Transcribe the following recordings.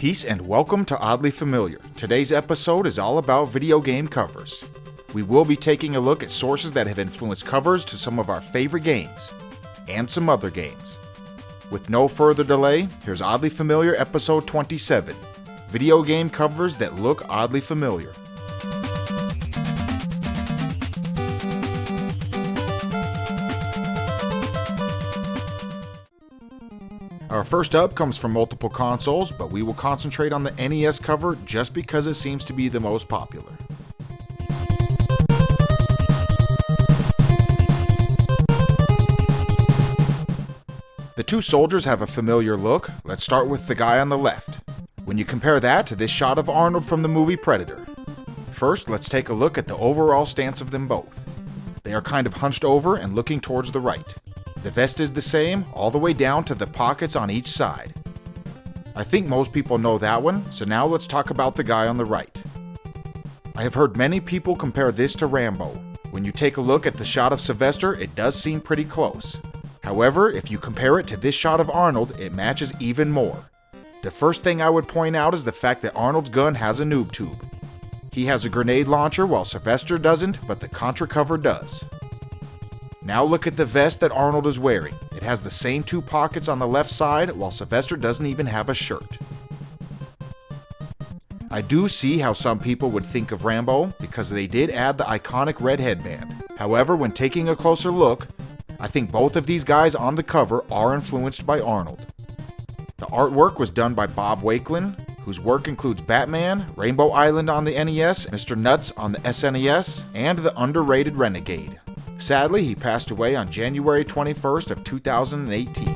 Peace and welcome to Oddly Familiar. Today's episode is all about video game covers. We will be taking a look at sources that have influenced covers to some of our favorite games, and some other games. With no further delay, here's Oddly Familiar episode 27, video game covers that look oddly familiar. Our first up comes from multiple consoles, but we will concentrate on the NES cover just because it seems to be the most popular. The two soldiers have a familiar look. Let's start with the guy on the left. When you compare that to this shot of Arnold from the movie Predator. First, let's take a look at the overall stance of them both. They are kind of hunched over and looking towards the right. The vest is the same, all the way down to the pockets on each side. I think most people know that one, so now let's talk about the guy on the right. I have heard many people compare this to Rambo. When you take a look at the shot of Sylvester, it does seem pretty close. However, if you compare it to this shot of Arnold, it matches even more. The first thing I would point out is the fact that Arnold's gun has a noob tube. He has a grenade launcher while Sylvester doesn't, but the Contra cover does. Now look at the vest that Arnold is wearing. It has the same two pockets on the left side, while Sylvester doesn't even have a shirt. I do see how some people would think of Rambo, because they did add the iconic red headband. However, when taking a closer look, I think both of these guys on the cover are influenced by Arnold. The artwork was done by Bob Wakelin, whose work includes Batman, Rainbow Island on the NES, Mr. Nuts on the SNES, and the underrated Renegade. Sadly, he passed away on January 21st of 2018.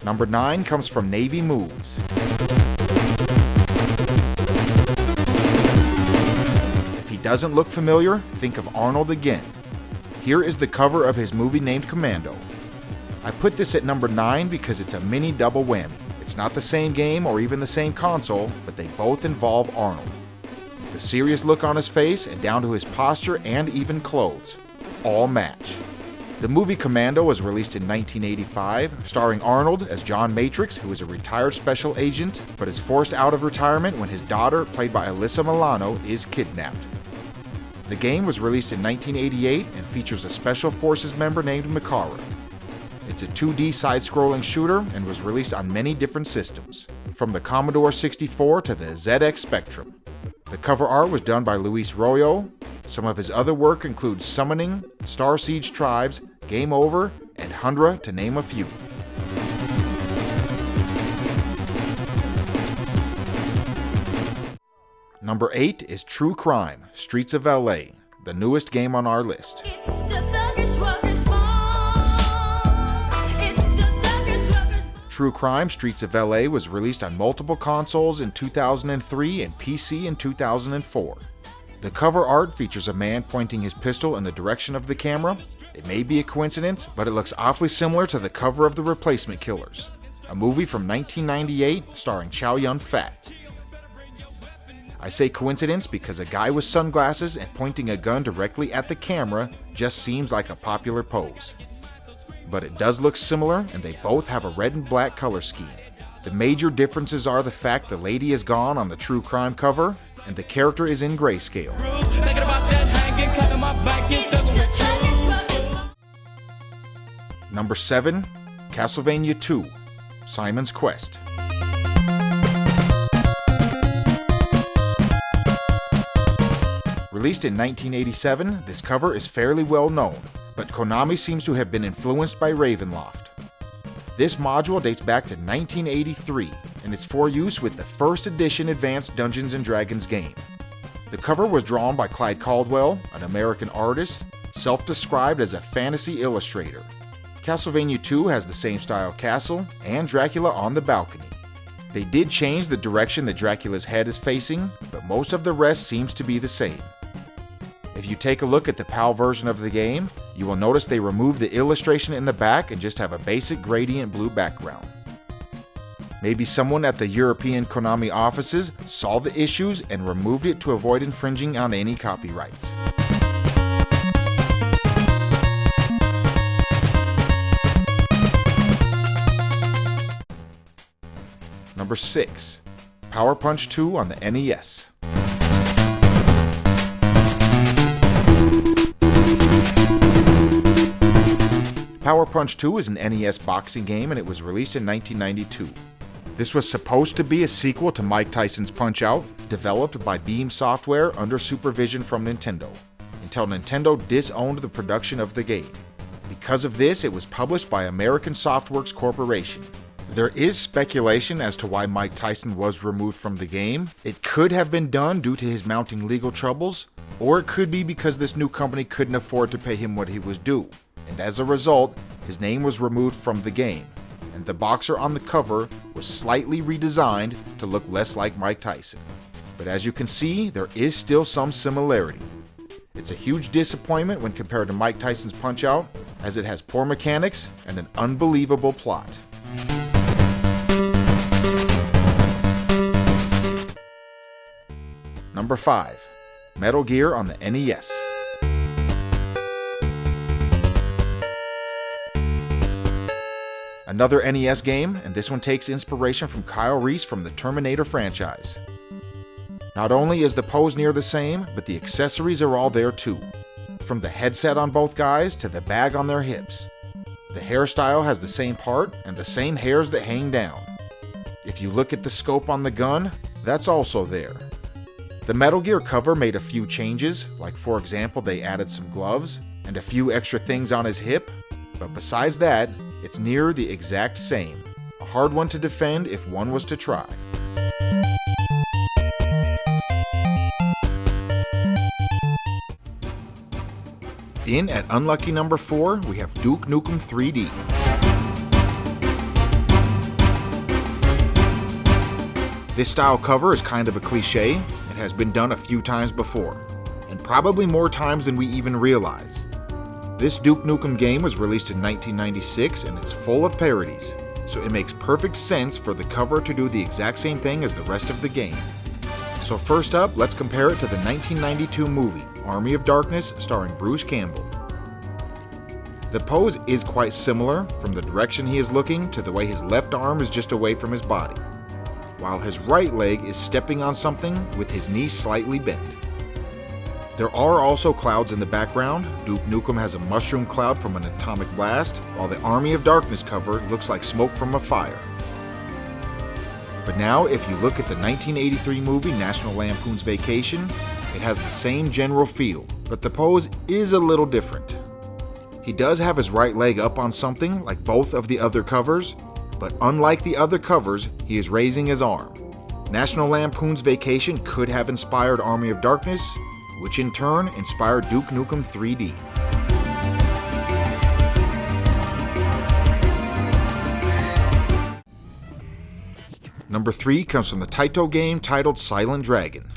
Number 9 comes from Navy Moves. If he doesn't look familiar, think of Arnold again. Here is the cover of his movie named Commando. I put this at number 9 because it's a mini double whammy. It's not the same game or even the same console, but they both involve Arnold. The serious look on his face and down to his posture and even clothes, all match. The movie Commando was released in 1985, starring Arnold as John Matrix, who is a retired special agent, but is forced out of retirement when his daughter, played by Alyssa Milano, is kidnapped. The game was released in 1988 and features a Special Forces member named Makara. It's a 2D side-scrolling shooter and was released on many different systems, from the Commodore 64 to the ZX Spectrum. The cover art was done by Luis Royo. Some of his other work includes Summoning, Star Siege Tribes, Game Over, and Hundra, to name a few. Number 8 is True Crime: Streets of LA, the newest game on our list. True Crime: Streets of LA was released on multiple consoles in 2003 and PC in 2004. The cover art features a man pointing his pistol in the direction of the camera. It may be a coincidence, but it looks awfully similar to the cover of The Replacement Killers, a movie from 1998 starring Chow Yun-fat. I say coincidence because a guy with sunglasses and pointing a gun directly at the camera just seems like a popular pose. But it does look similar, and they both have a red and black color scheme. The major differences are the fact the lady is gone on the True Crime cover, and the character is in grayscale. Number 7, Castlevania II: Simon's Quest. Released in 1987, this cover is fairly well known, but Konami seems to have been influenced by Ravenloft. This module dates back to 1983, and is for use with the first edition Advanced Dungeons & Dragons game. The cover was drawn by Clyde Caldwell, an American artist, self-described as a fantasy illustrator. Castlevania II has the same style castle, and Dracula on the balcony. They did change the direction that Dracula's head is facing, but most of the rest seems to be the same. If you take a look at the PAL version of the game, you will notice they removed the illustration in the back and just have a basic gradient blue background. Maybe someone at the European Konami offices saw the issues and removed it to avoid infringing on any copyrights. Number 6. Power Punch 2 on the NES. Power Punch 2 is an NES boxing game and it was released in 1992. This was supposed to be a sequel to Mike Tyson's Punch-Out!, developed by Beam Software under supervision from Nintendo, until Nintendo disowned the production of the game. Because of this, it was published by American Softworks Corporation. There is speculation as to why Mike Tyson was removed from the game. It could have been done due to his mounting legal troubles, or it could be because this new company couldn't afford to pay him what he was due, and as a result, his name was removed from the game, and the boxer on the cover was slightly redesigned to look less like Mike Tyson. But as you can see, there is still some similarity. It's a huge disappointment when compared to Mike Tyson's Punch-Out!, as it has poor mechanics and an unbelievable plot. Number 5. Metal Gear on the NES. Another NES game, and this one takes inspiration from Kyle Reese from the Terminator franchise. Not only is the pose near the same, but the accessories are all there too. From the headset on both guys to the bag on their hips. The hairstyle has the same part and the same hairs that hang down. If you look at the scope on the gun, that's also there. The Metal Gear cover made a few changes, like for example they added some gloves and a few extra things on his hip, but besides that, it's near the exact same. A hard one to defend if one was to try. In at unlucky number 4, we have Duke Nukem 3D. This style cover is kind of a cliche. It has been done a few times before, and probably more times than we even realize. This Duke Nukem game was released in 1996 and it's full of parodies, so it makes perfect sense for the cover to do the exact same thing as the rest of the game. So first up, let's compare it to the 1992 movie, Army of Darkness, starring Bruce Campbell. The pose is quite similar, from the direction he is looking to the way his left arm is just away from his body, while his right leg is stepping on something with his knee slightly bent. There are also clouds in the background. Duke Nukem has a mushroom cloud from an atomic blast, while the Army of Darkness cover looks like smoke from a fire. But now, if you look at the 1983 movie National Lampoon's Vacation, it has the same general feel, but the pose is a little different. He does have his right leg up on something like both of the other covers, but unlike the other covers, he is raising his arm. National Lampoon's Vacation could have inspired Army of Darkness, which in turn inspired Duke Nukem 3D. Number 3 comes from the Taito game titled Silent Dragon.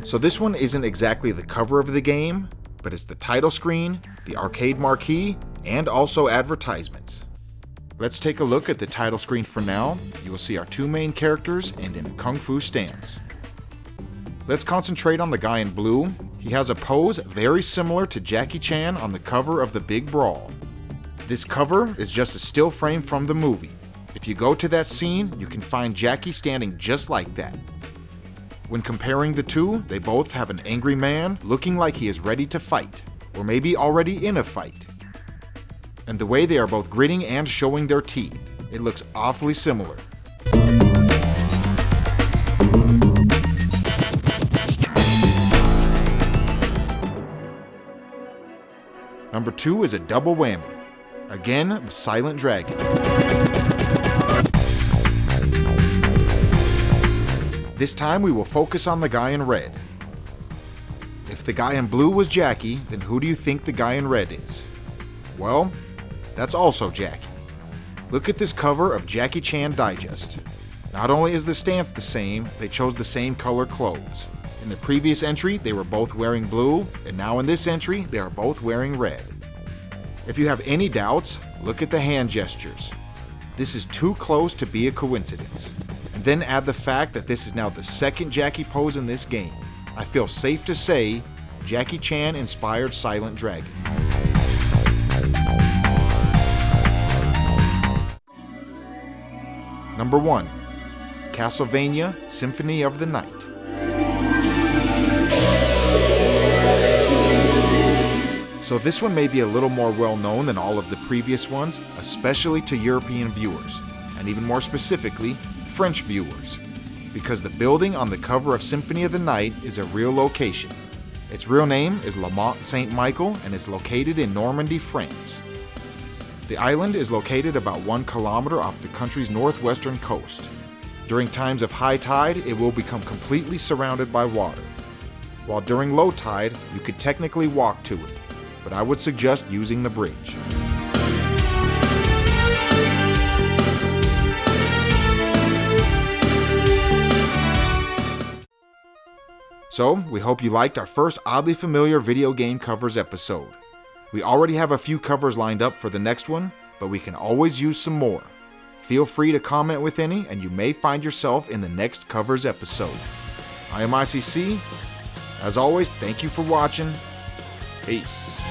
So this one isn't exactly the cover of the game, but it's the title screen, the arcade marquee, and also advertisements. Let's take a look at the title screen for now. You will see our two main characters and in a kung fu stance. Let's concentrate on the guy in blue. He has a pose very similar to Jackie Chan on the cover of The Big Brawl. This cover is just a still frame from the movie. If you go to that scene, you can find Jackie standing just like that. When comparing the two, they both have an angry man looking like he is ready to fight, or maybe already in a fight. And the way they are both gritting and showing their teeth, it looks awfully similar. Number 2 is a double whammy. Again, the Silent Dragon. This time we will focus on the guy in red. If the guy in blue was Jackie, then who do you think the guy in red is? Well, that's also Jackie. Look at this cover of Jackie Chan Digest. Not only is the stance the same, they chose the same color clothes. In the previous entry, they were both wearing blue, and now in this entry, they are both wearing red. If you have any doubts, look at the hand gestures. This is too close to be a coincidence. And then add the fact that this is now the second Jackie pose in this game. I feel safe to say, Jackie Chan inspired Silent Dragon. Number 1. Castlevania Symphony of the Night. So this one may be a little more well known than all of the previous ones, especially to European viewers, and even more specifically, French viewers, because the building on the cover of Symphony of the Night is a real location. Its real name is La Motte Saint-Michel and is located in Normandy, France. The island is located about 1 kilometer off the country's northwestern coast. During times of high tide, it will become completely surrounded by water. While during low tide, you could technically walk to it, but I would suggest using the bridge. So, we hope you liked our first oddly familiar video game covers episode. We already have a few covers lined up for the next one, but we can always use some more. Feel free to comment with any, and you may find yourself in the next covers episode. I am ICC. As always, thank you for watching. Peace.